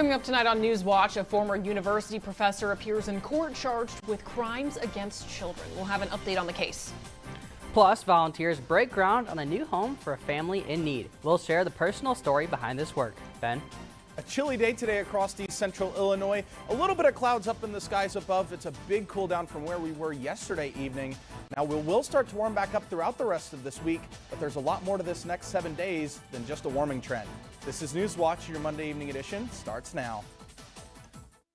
Coming up tonight on News Watch, a former university professor appears in court charged with crimes against children. We'll have an update on the case. Plus, volunteers break ground on a new home for a family in need. We'll share the personal story behind this work. Ben? A chilly day today across East Central Illinois. A little bit of clouds up in the skies above. It's a big cool down from where we were yesterday evening. Now we will start to warm back up throughout the rest of this week, but there's a lot more to this next 7 days than just a warming trend. This is News Watch. Your Monday evening edition starts now.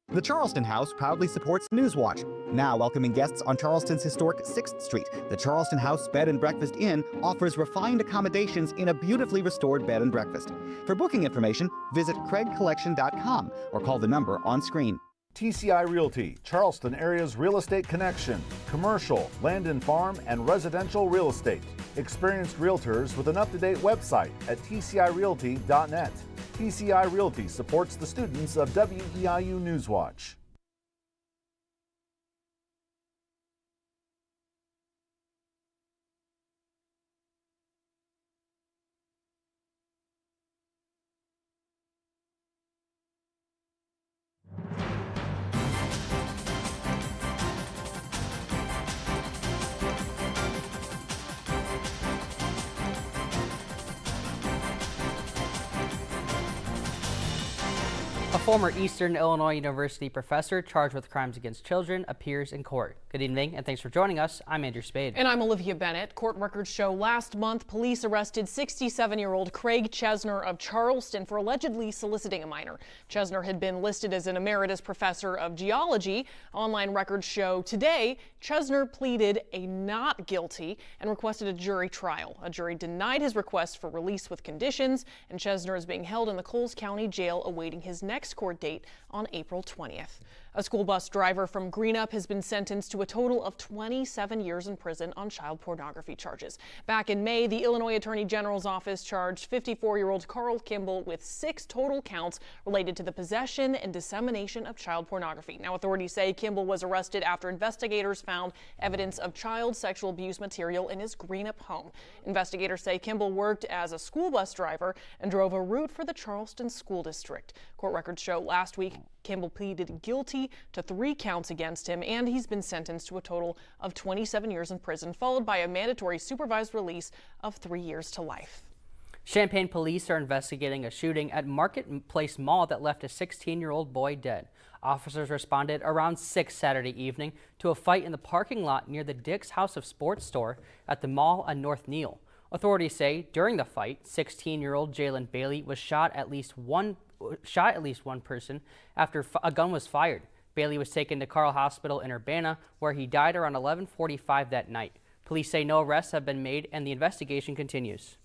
The Charleston House proudly supports Newswatch. Now welcoming guests on Charleston's historic 6th Street, the Charleston House Bed and Breakfast Inn offers refined accommodations in a beautifully restored bed and breakfast. For booking information, visit craigcollection.com or call the number on screen. TCI Realty, Charleston area's real estate connection. Commercial, land and farm, and residential real estate. Experienced realtors with an up-to-date website at tcirealty.net. TCI Realty supports the students of WEIU Newswatch. A former Eastern Illinois University professor charged with crimes against children appears in court. Good evening and thanks for joining us. I'm Andrew Spade. And I'm Olivia Bennett. Court records show last month police arrested 67-year-old Craig Chesner of Charleston for allegedly soliciting a minor. Chesner had been listed as an emeritus professor of geology. Online records show today Chesner pleaded a not guilty and requested a jury trial. A jury denied his request for release with conditions, and Chesner is being held in the Coles County Jail awaiting his next court date on April 20th. A school bus driver from Greenup has been sentenced to a total of 27 years in prison on child pornography charges. Back in May, the Illinois Attorney General's office charged 54-year-old Carl Kimball with 6 total counts related to the possession and dissemination of child pornography. Now, authorities say Kimball was arrested after investigators found evidence of child sexual abuse material in his Greenup home. Investigators say Kimball worked as a school bus driver and drove a route for the Charleston School District. Court records show last week Kimball pleaded guilty to 3 counts against him, and he's been sentenced to a total of 27 years in prison, followed by a mandatory supervised release of 3 years to life. Champaign police are investigating a shooting at Marketplace Mall that left a 16-year-old boy dead. Officers responded around 6 Saturday evening to a fight in the parking lot near the Dick's House of Sports store at the mall on North Neal. Authorities say during the fight, 16-year-old Jalen Bailey was shot at least one person after a gun was fired. Bailey was taken to Carl Hospital in Urbana, where he died around 11:45 that night. Police say no arrests have been made and the investigation continues.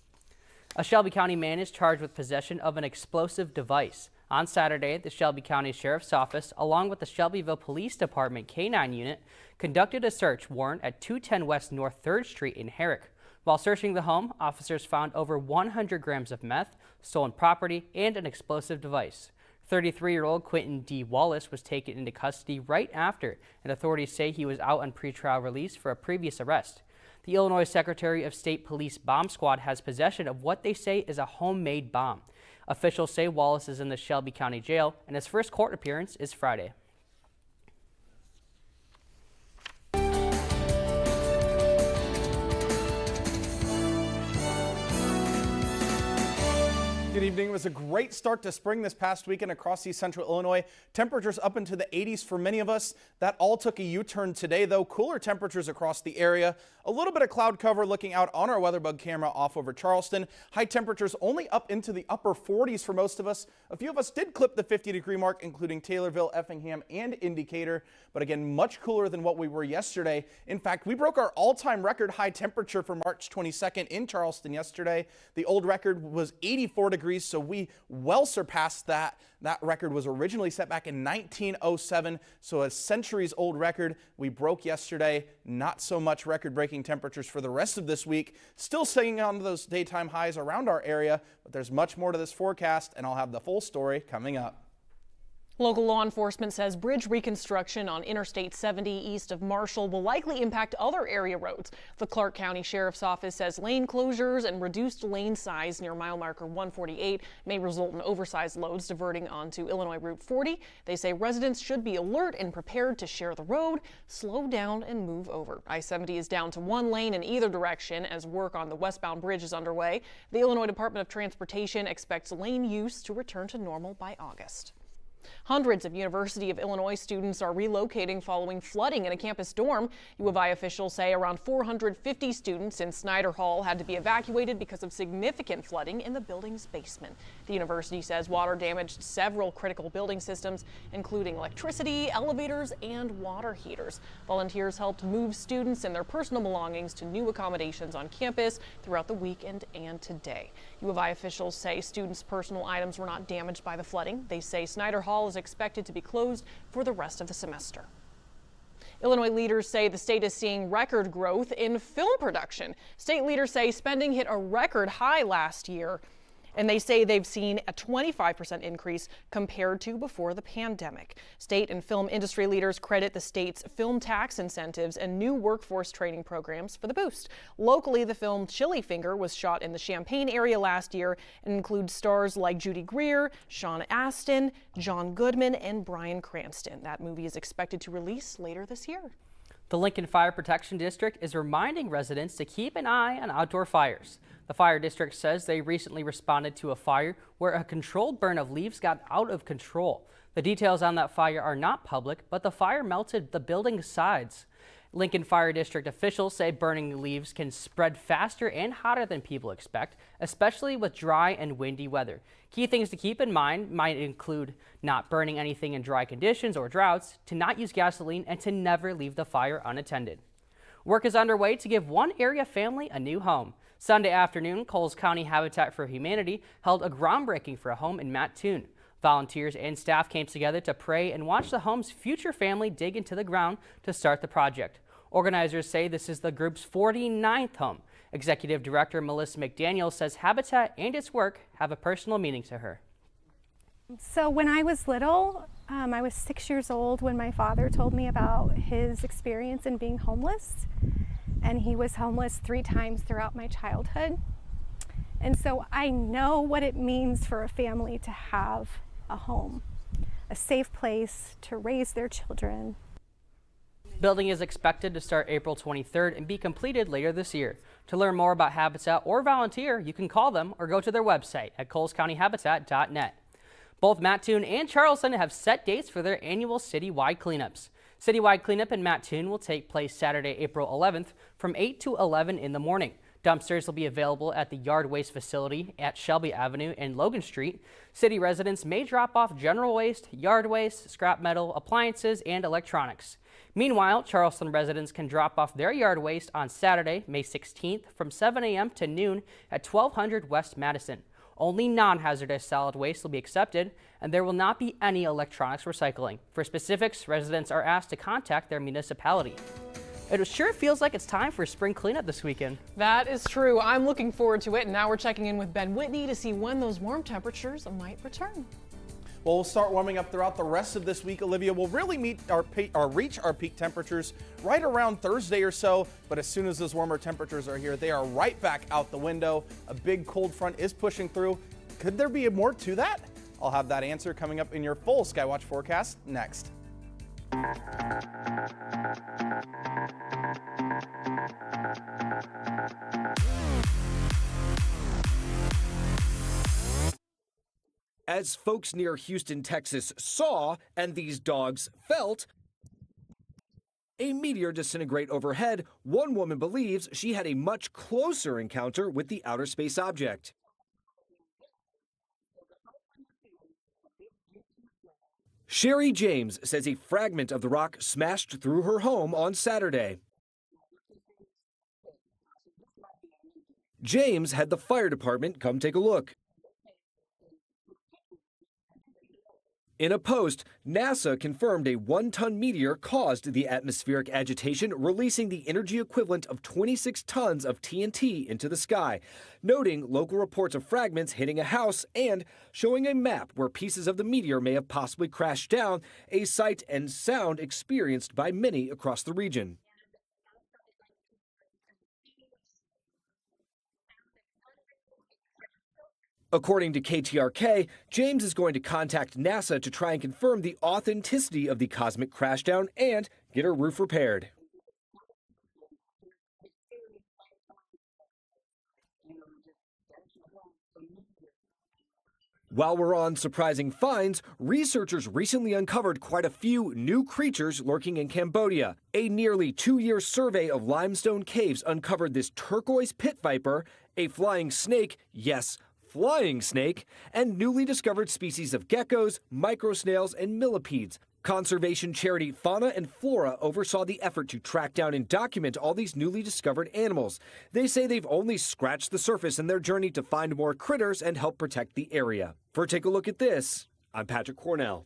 A Shelby County man is charged with possession of an explosive device. On Saturday, the Shelby County Sheriff's Office, along with the Shelbyville Police Department K-9 unit, conducted a search warrant at 210 West North 3rd Street in Herrick. While searching the home, officers found over 100 grams of meth, stolen property, and an explosive device. 33-year-old Quentin D. Wallace was taken into custody right after, and authorities say he was out on pretrial release for a previous arrest. The Illinois Secretary of State Police Bomb Squad has possession of what they say is a homemade bomb. Officials say Wallace is in the Shelby County Jail, and his first court appearance is Friday. Good evening. It was a great start to spring this past weekend across East Central Illinois. Temperatures up into the 80s for many of us. That all took a U-turn today, though. Cooler temperatures across the area. A little bit of cloud cover looking out on our WeatherBug camera off over Charleston. High temperatures only up into the upper 40s for most of us. A few of us did clip the 50-degree mark, including Taylorville, Effingham, and Indicator. But again, much cooler than what we were yesterday. In fact, we broke our all-time record high temperature for March 22nd in Charleston yesterday. The old record was 84 degrees, so we well surpassed that. That record was originally set back in 1907, so a centuries-old record we broke yesterday. Not so much record-breaking temperatures for the rest of this week. Still staying on those daytime highs around our area, but there's much more to this forecast, and I'll have the full story coming up. Local law enforcement says bridge reconstruction on Interstate 70 east of Marshall will likely impact other area roads. The Clark County Sheriff's Office says lane closures and reduced lane size near mile marker 148 may result in oversized loads diverting onto Illinois Route 40. They say residents should be alert and prepared to share the road, slow down and move over. I-70 is down to one lane in either direction as work on the westbound bridge is underway. The Illinois Department of Transportation expects lane use to return to normal by August. Hundreds of University of Illinois students are relocating following flooding in a campus dorm. U of I officials say around 450 students in Snyder Hall had to be evacuated because of significant flooding in the building's basement. The university says water damaged several critical building systems, including electricity, elevators, and water heaters. Volunteers helped move students and their personal belongings to new accommodations on campus throughout the weekend and today. U of I officials say students' personal items were not damaged by the flooding. They say Snyder Hall is expected to be closed for the rest of the semester. Illinois leaders say the state is seeing record growth in film production. State leaders say spending hit a record high last year, and they say they've seen a 25% increase compared to before the pandemic. State and film industry leaders credit the state's film tax incentives and new workforce training programs for the boost. Locally, the film Chili Finger was shot in the Champaign area last year and includes stars like Judy Greer, Sean Astin, John Goodman, and Bryan Cranston. That movie is expected to release later this year. The Lincoln Fire Protection District is reminding residents to keep an eye on outdoor fires. The fire district says they recently responded to a fire where a controlled burn of leaves got out of control. The details on that fire are not public, but the fire melted the building's sides. Lincoln Fire District officials say burning leaves can spread faster and hotter than people expect, especially with dry and windy weather. Key things to keep in mind might include not burning anything in dry conditions or droughts, to not use gasoline, and to never leave the fire unattended. Work is underway to give one area family a new home. Sunday afternoon, Coles County Habitat for Humanity held a groundbreaking for a home in Mattoon. Volunteers and staff came together to pray and watch the home's future family dig into the ground to start the project. Organizers say this is the group's 49th home. Executive Director Melissa McDaniel says Habitat and its work have a personal meaning to her. So when I was little, I was 6 years old when my father told me about his experience in being homeless. And he was homeless 3 times throughout my childhood. And so I know what it means for a family to have a home, a safe place to raise their children. Building is expected to start April 23rd and be completed later this year. To learn more about Habitat or volunteer, you can call them or go to their website at colescountyhabitat.net. Both Mattoon and Charleston have set dates for their annual citywide cleanups. Citywide cleanup in Mattoon will take place Saturday, April 11th from 8 to 11 in the morning. Dumpsters will be available at the yard waste facility at Shelby Avenue and Logan Street. City residents may drop off general waste, yard waste, scrap metal, appliances, and electronics. Meanwhile, Charleston residents can drop off their yard waste on Saturday, May 16th from 7 a.m. to noon at 1200 West Madison. Only non-hazardous solid waste will be accepted, and there will not be any electronics recycling. For specifics, residents are asked to contact their municipality. It sure feels like it's time for spring cleanup this weekend. That is true. I'm looking forward to it. And now we're checking in with Ben Whitney to see when those warm temperatures might return. Well, we'll start warming up throughout the rest of this week, Olivia. We'll really reach our peak temperatures right around Thursday or so. But as soon as those warmer temperatures are here, they are right back out the window. A big cold front is pushing through. Could there be more to that? I'll have that answer coming up in your full Skywatch forecast next. As folks near Houston, Texas saw, and these dogs felt, a meteor disintegrate overhead, one woman believes she had a much closer encounter with the outer space object. Sherry James says a fragment of the rock smashed through her home on Saturday. James had the fire department come take a look. In a post, NASA confirmed a 1-ton meteor caused the atmospheric agitation, releasing the energy equivalent of 26 tons of TNT into the sky, noting local reports of fragments hitting a house and showing a map where pieces of the meteor may have possibly crashed down, a sight and sound experienced by many across the region. According to KTRK, James is going to contact NASA to try and confirm the authenticity of the cosmic crashdown and get her roof repaired. While we're on surprising finds, researchers recently uncovered quite a few new creatures lurking in Cambodia. A nearly 2-year survey of limestone caves uncovered this turquoise pit viper, a flying snake, yes, flying snake, and newly discovered species of geckos, microsnails, and millipedes. Conservation charity Fauna and Flora oversaw the effort to track down and document all these newly discovered animals. They say they've only scratched the surface in their journey to find more critters and help protect the area. For Take a Look at This, I'm Patrick Cornell.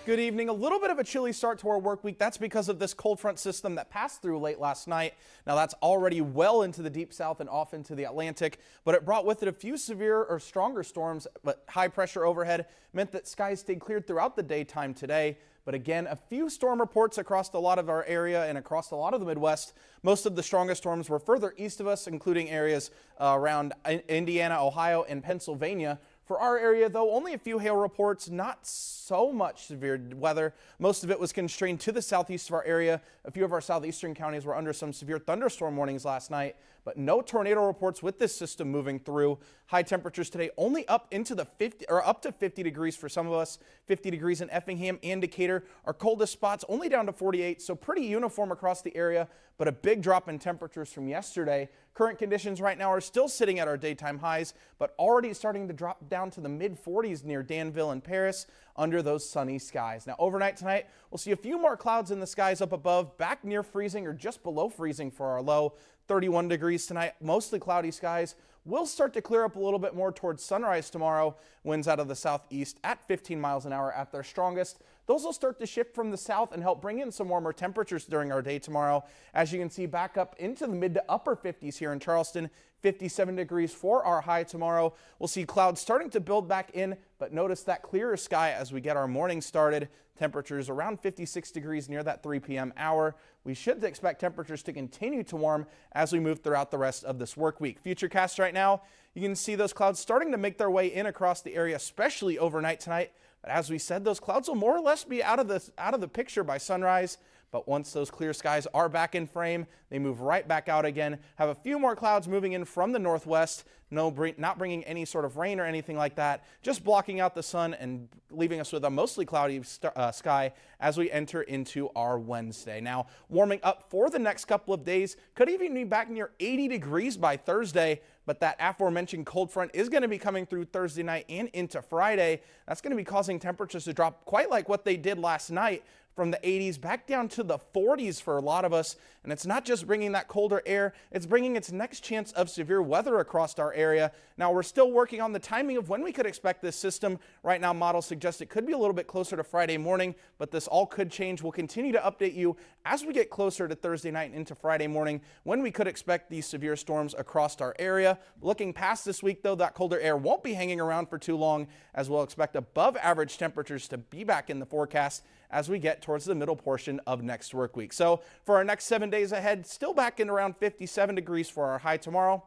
Good evening. A little bit of a chilly start to our work week. That's because of this cold front system that passed through late last night. Now that's already well into the deep south and off into the Atlantic, but it brought with it a few severe or stronger storms, but high pressure overhead meant that skies stayed cleared throughout the daytime today. But again, a few storm reports across a lot of our area and across a lot of the Midwest. Most of the strongest storms were further east of us, including areas around Indiana, Ohio, and Pennsylvania. For our area, though, only a few hail reports, not so much severe weather. Most of it was constrained to the southeast of our area. A few of our southeastern counties were under some severe thunderstorm warnings last night, but no tornado reports with this system moving through. High temperatures today only up into the 50 or up to 50 degrees for some of us. 50 degrees in Effingham and Decatur. Our coldest spots only down to 48, so pretty uniform across the area, but a big drop in temperatures from yesterday. Current conditions right now are still sitting at our daytime highs, but already starting to drop down to the mid-40s near Danville and Paris under those sunny skies. Now overnight tonight, we'll see a few more clouds in the skies up above, back near freezing or just below freezing for our low. 31 degrees tonight, mostly cloudy skies. Will start to clear up a little bit more towards sunrise tomorrow. Winds out of the southeast at 15 miles an hour at their strongest. Those will start to shift from the south and help bring in some warmer temperatures during our day tomorrow. As you can see, back up into the mid to upper 50s here in Charleston. 57 degrees for our high tomorrow. We'll see clouds starting to build back in, but notice that clearer sky as we get our morning started. Temperatures around 56 degrees near that 3 p.m. hour. We should expect temperatures to continue to warm as we move throughout the rest of this work week. Futurecast right now, you can see those clouds starting to make their way in across the area, especially overnight tonight. But as we said, those clouds will more or less be out of the picture by sunrise. But once those clear skies are back in frame, they move right back out again. Have a few more clouds moving in from the northwest. Not bringing any sort of rain or anything like that. Just blocking out the sun and leaving us with a mostly cloudy sky as we enter into our Wednesday. Now, warming up for the next couple of days. Could even be back near 80 degrees by Thursday. But that aforementioned cold front is going to be coming through Thursday night and into Friday. That's going to be causing temperatures to drop quite like what they did last night, from the 80s back down to the 40s for a lot of us. And it's not just bringing that colder air, it's bringing its next chance of severe weather across our area. Now, we're still working on the timing of when we could expect this system. Right now, models suggest it could be a little bit closer to Friday morning, but this all could change. We'll continue to update you as we get closer to Thursday night and into Friday morning when we could expect these severe storms across our area. Looking past this week, though, that colder air won't be hanging around for too long, as we'll expect above average temperatures to be back in the forecast as we get towards the middle portion of next work week. So for our next 7 days ahead, still back in around 57 degrees for our high tomorrow,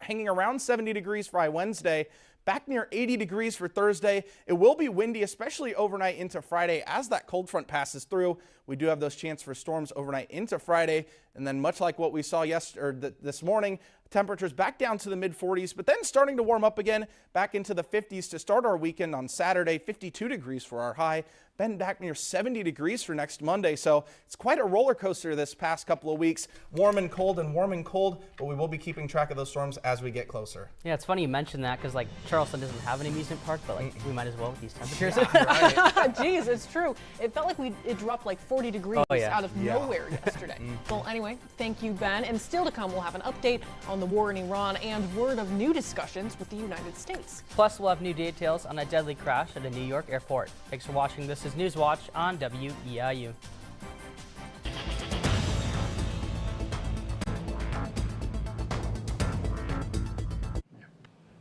hanging around 70 degrees for Wednesday, back near 80 degrees for Thursday. It will be windy, especially overnight into Friday as that cold front passes through. We do have those chances for storms overnight into Friday. And then much like what we saw this morning, Temperatures back down to the mid-40s, but then starting to warm up again, back into the 50s to start our weekend on Saturday. 52 degrees for our high, been back near 70 degrees for next Monday. So it's quite a roller coaster this past couple of weeks. Warm and cold, but we will be keeping track of those storms as we get closer. Yeah, it's funny you mentioned that because, like, Charleston doesn't have an amusement park, but, like, we might as well with these temperatures. Jeez, it's true. It felt like it dropped like 40 degrees out of nowhere yesterday. Well, anyway, thank you, Ben. And still to come, we'll have an update on the war in Iran and word of new discussions with the United States. Plus, we'll have new details on a deadly crash at a New York airport. Thanks for watching. This is Newswatch on WEIU.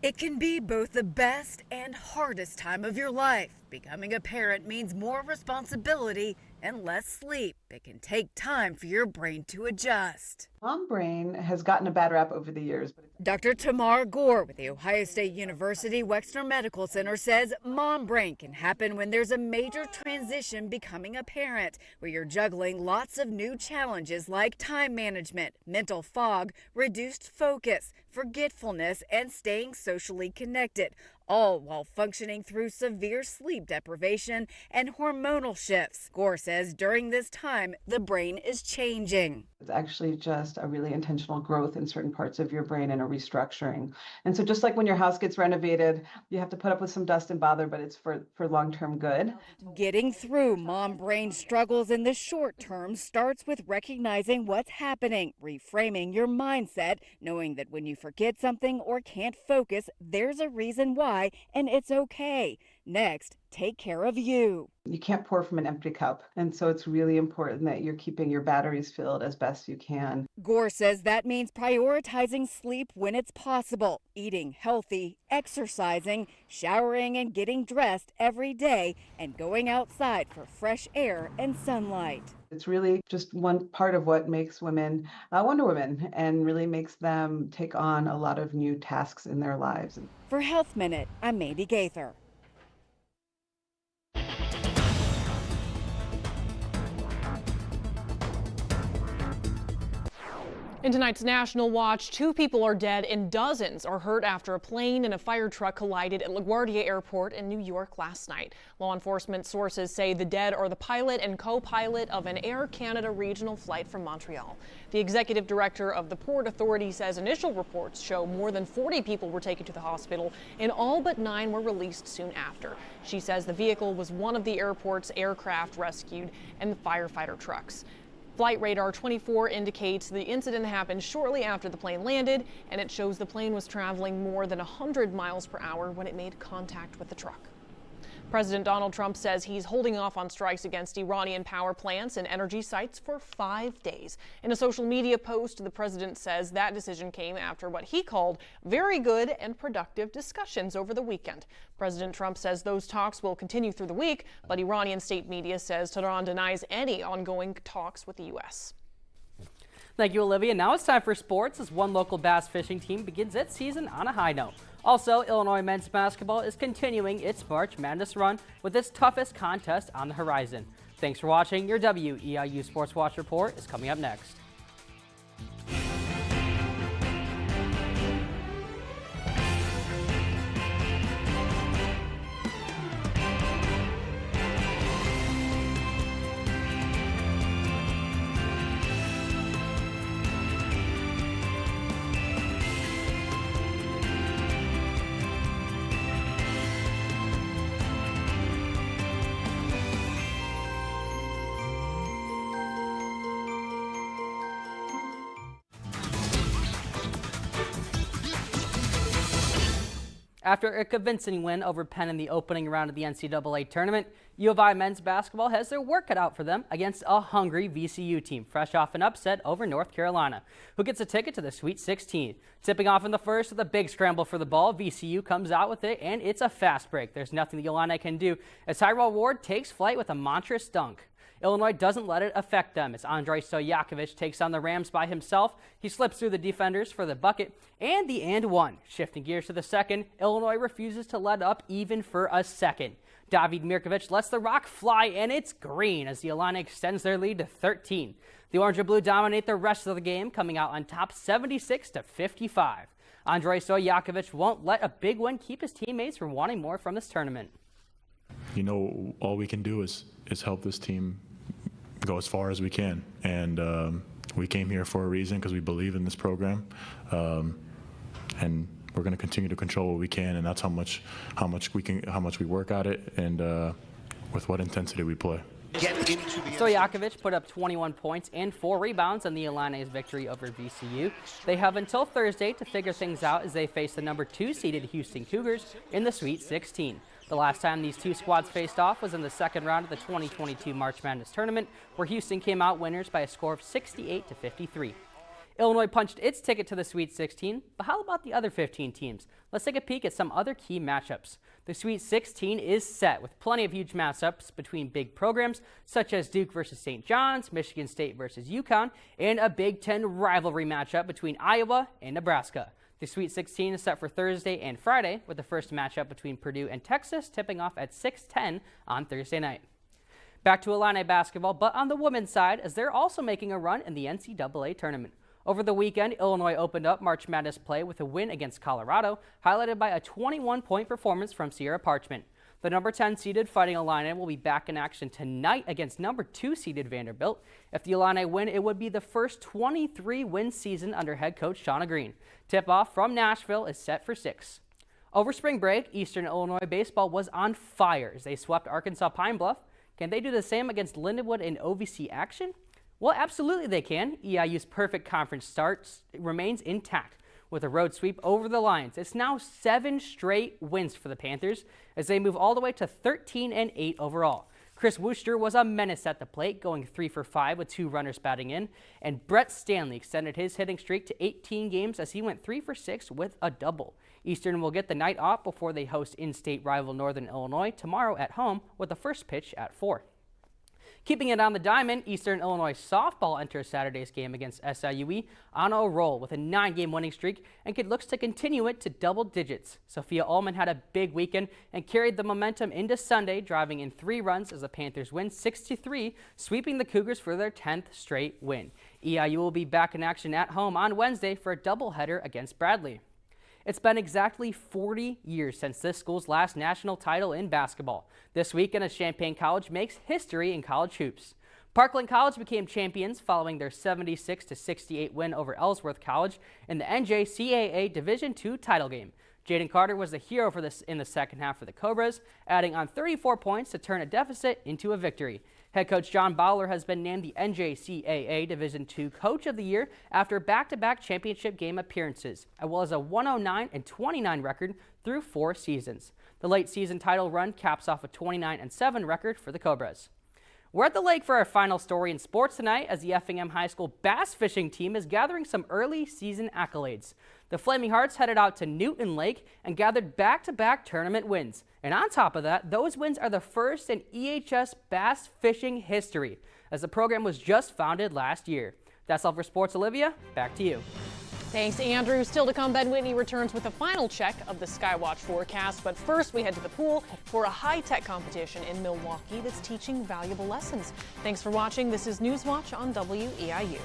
It can be both the best and hardest time of your life. Becoming a parent means more responsibility and less sleep. It can take time for your brain to adjust. Mom brain has gotten a bad rap over the years. Dr. Tamar Gore with the Ohio State University Wexner Medical Center says mom brain can happen when there's a major transition becoming a parent, where you're juggling lots of new challenges like time management, mental fog, reduced focus, forgetfulness, and staying socially connected, all while functioning through severe sleep deprivation and hormonal shifts. Gore says during this time, the brain is changing. It's actually just a really intentional growth in certain parts of your brain and a restructuring. And so just like when your house gets renovated, you have to put up with some dust and bother, but it's for long-term good. Getting through mom brain struggles in the short term starts with recognizing what's happening, reframing your mindset, knowing that when you forget something or can't focus, there's a reason why, and it's okay. Next, take care of you. You can't pour from an empty cup. And so it's really important that you're keeping your batteries filled as best you can. Gore says that means prioritizing sleep when it's possible, eating healthy, exercising, showering and getting dressed every day, and going outside for fresh air and sunlight. It's really just one part of what makes women Wonder Women and really makes them take on a lot of new tasks in their lives. For Health Minute, I'm Mandy Gaither. In tonight's National Watch, 2 people are dead and dozens are hurt after a plane and a fire truck collided at LaGuardia Airport in New York last night. Law enforcement sources say the dead are the pilot and co-pilot of an Air Canada regional flight from Montreal. The executive director of the Port Authority says initial reports show more than 40 people were taken to the hospital and all but 9 were released soon after. She says the vehicle was one of the airport's aircraft rescued and the firefighter trucks. Flight radar 24 indicates the incident happened shortly after the plane landed, and it shows the plane was traveling more than 100 miles per hour when it made contact with the truck. President Donald Trump says he's holding off on strikes against Iranian power plants and energy sites for 5 days. In a social media post, the president says that decision came after what he called very good and productive discussions over the weekend. President Trump says those talks will continue through the week, but Iranian state media says Tehran denies any ongoing talks with the U.S. Thank you, Olivia. Now it's time for sports as one local bass fishing team begins its season on a high note. Also, Illinois men's basketball is continuing its March Madness run with its toughest contest on the horizon. Thanks for watching. Your WEIU Sports Watch report is coming up next. After a convincing win over Penn in the opening round of the NCAA tournament, U of I men's basketball has their work cut out for them against a hungry VCU team, fresh off an upset over North Carolina, who gets a ticket to the Sweet 16. Tipping off in the first with a big scramble for the ball, VCU comes out with it, and it's a fast break. There's nothing the Illini can do as Tyrell Ward takes flight with a monstrous dunk. Illinois doesn't let it affect them as Andrei Stojakovic takes on the Rams by himself. He slips through the defenders for the bucket and the and one. Shifting gears to the second, Illinois refuses to let up even for a second. David Mirkovic lets the rock fly, and it's green as the Illini extends their lead to 13. The Orange and Blue dominate the rest of the game, coming out on top 76-55. Andrei Stojakovic won't let a big win keep his teammates from wanting more from this tournament. You know, all we can do is help this team go as far as we can, and we came here for a reason because we believe in this program, and we're going to continue to control what we can, and that's how much we work at it, and with what intensity we play. Stojakovic put up 21 points and 4 rebounds in the Illini's victory over VCU. They have until Thursday to figure things out as they face the number 2 seeded Houston Cougars in the Sweet 16. The last time these two squads faced off was in the second round of the 2022 March Madness tournament, where Houston came out winners by a score of 68-53. Illinois punched its ticket to the Sweet 16, but how about the other 15 teams? Let's take a peek at some other key matchups. The Sweet 16 is set with plenty of huge matchups between big programs such as Duke versus St. John's, Michigan State versus UConn, and a Big Ten rivalry matchup between Iowa and Nebraska. The Sweet 16 is set for Thursday and Friday, with the first matchup between Purdue and Texas tipping off at 6:10 on Thursday night. Back to Illini basketball, but on the women's side, as they're also making a run in the NCAA tournament. Over the weekend, Illinois opened up March Madness play with a win against Colorado, highlighted by a 21-point performance from Sierra Parchment. The number 10 seeded Fighting Illini will be back in action tonight against number 2 seeded Vanderbilt. If the Illini win, it would be the first 23-win season under head coach Shauna Green. Tip-off from Nashville is set for 6. Over spring break, Eastern Illinois baseball was on fire as they swept Arkansas Pine Bluff. Can they do the same against Lindenwood in OVC action? Well, absolutely they can. EIU's perfect conference start remains intact with a road sweep over the Lions. It's now 7 straight wins for the Panthers as they move all the way to 13-8 overall. Chris Wooster was a menace at the plate, going 3 for 5 with 2 runners batting in, and Brett Stanley extended his hitting streak to 18 games as he went 3 for 6 with a double. Eastern will get the night off before they host in-state rival Northern Illinois tomorrow at home with the first pitch at 4. Keeping it on the diamond, Eastern Illinois softball enters Saturday's game against SIUE on a roll with a 9-game winning streak and looks to continue it to double digits. Sophia Ullman had a big weekend and carried the momentum into Sunday, driving in 3 runs as the Panthers win 6-3, sweeping the Cougars for their 10th straight win. EIU will be back in action at home on Wednesday for a doubleheader against Bradley. It's been exactly 40 years since this school's last national title in basketball. This weekend, as Champaign College makes history in college hoops. Parkland College became champions following their 76-68 win over Ellsworth College in the NJCAA Division II title game. Jaden Carter was the hero for this in the second half for the Cobras, adding on 34 points to turn a deficit into a victory. Head coach John Bowler has been named the NJCAA Division II Coach of the Year after back-to-back championship game appearances, as well as a 109-29 record through 4 seasons. The late season title run caps off a 29-7 record for the Cobras. We're at the lake for our final story in sports tonight as the Effingham High School bass fishing team is gathering some early season accolades. The Flaming Hearts headed out to Newton Lake and gathered back-to-back tournament wins. And on top of that, those wins are the first in EHS bass fishing history, as the program was just founded last year. That's all for sports, Olivia. Back to you. Thanks, Andrew. Still to come, Ben Whitney returns with a final check of the Skywatch forecast. But first, we head to the pool for a high-tech competition in Milwaukee that's teaching valuable lessons. Thanks for watching. This is Newswatch on WEIU.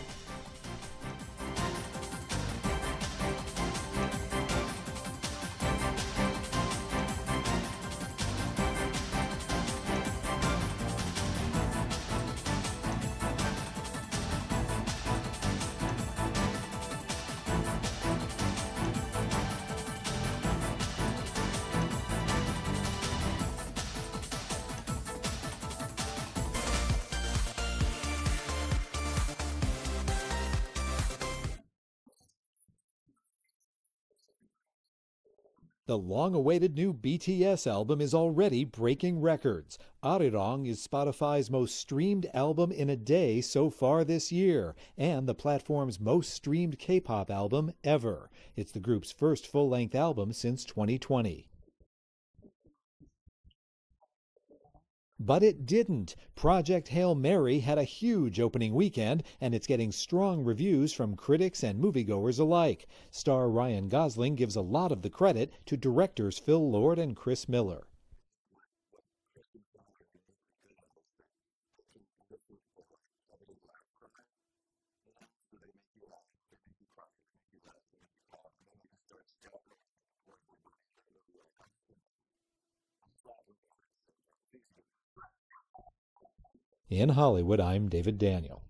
The long-awaited new BTS album is already breaking records. Arirang is Spotify's most streamed album in a day so far this year, and the platform's most streamed K-pop album ever. It's the group's first full-length album since 2020. But it didn't. Project Hail Mary had a huge opening weekend, and it's getting strong reviews from critics and moviegoers alike. Star Ryan Gosling gives a lot of the credit to directors Phil Lord and Chris Miller. In Hollywood, I'm David Daniel.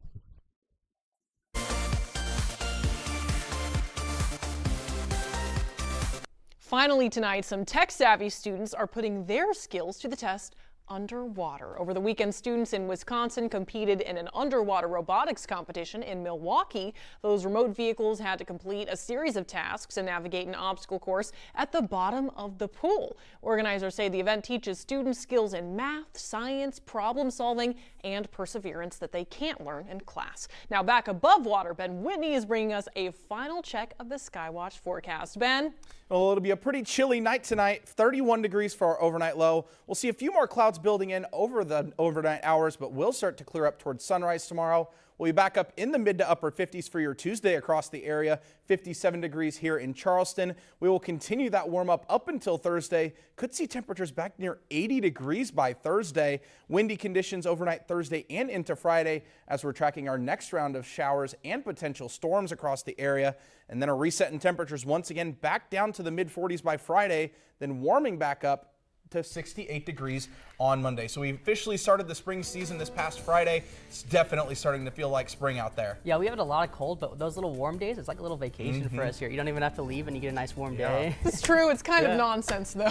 Finally tonight, some tech-savvy students are putting their skills to the test underwater. Over the weekend, students in Wisconsin competed in an underwater robotics competition in Milwaukee. Those remote vehicles had to complete a series of tasks and navigate an obstacle course at the bottom of the pool. Organizers say the event teaches students skills in math, science, problem solving, and perseverance that they can't learn in class. Now back above water, Ben Whitney is bringing us a final check of the Skywatch forecast. Ben? Well, it'll be a pretty chilly night tonight, 31 degrees for our overnight low. We'll see a few more clouds building in over the overnight hours, but will start to clear up towards sunrise tomorrow. We'll be back up in the mid to upper 50s for your Tuesday across the area, 57 degrees here in Charleston. We will continue that warm up until Thursday. Could see temperatures back near 80 degrees by Thursday. Windy conditions overnight Thursday and into Friday as we're tracking our next round of showers and potential storms across the area. And then a reset in temperatures once again back down to the mid 40s by Friday, then warming back up to 68 degrees on Monday. So we officially started the spring season this past Friday. It's definitely starting to feel like spring out there. Yeah, we have a lot of cold, but with those little warm days, it's like a little vacation for us here. You don't even have to leave and you get a nice warm day. It's true. It's kind of nonsense, though.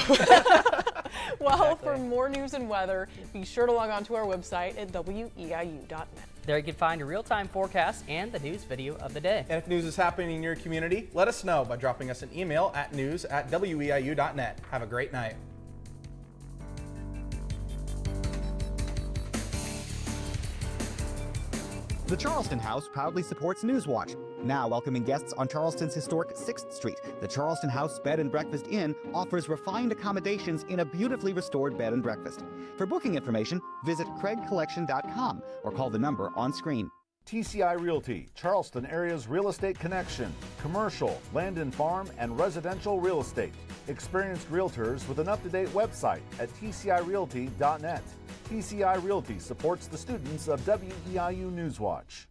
Well, for more news and weather, be sure to log on to our website at WEIU.net. There you can find a real-time forecast and the news video of the day. And if news is happening in your community, let us know by dropping us an email at news@weiu.net. Have a great night. The Charleston House proudly supports Newswatch. Now welcoming guests on Charleston's historic 6th Street, the Charleston House Bed and Breakfast Inn offers refined accommodations in a beautifully restored bed and breakfast. For booking information, visit craigcollection.com or call the number on screen. TCI Realty, Charleston area's real estate connection. Commercial, land and farm, and residential real estate. Experienced realtors with an up-to-date website at tcirealty.net. TCI Realty supports the students of WEIU Newswatch.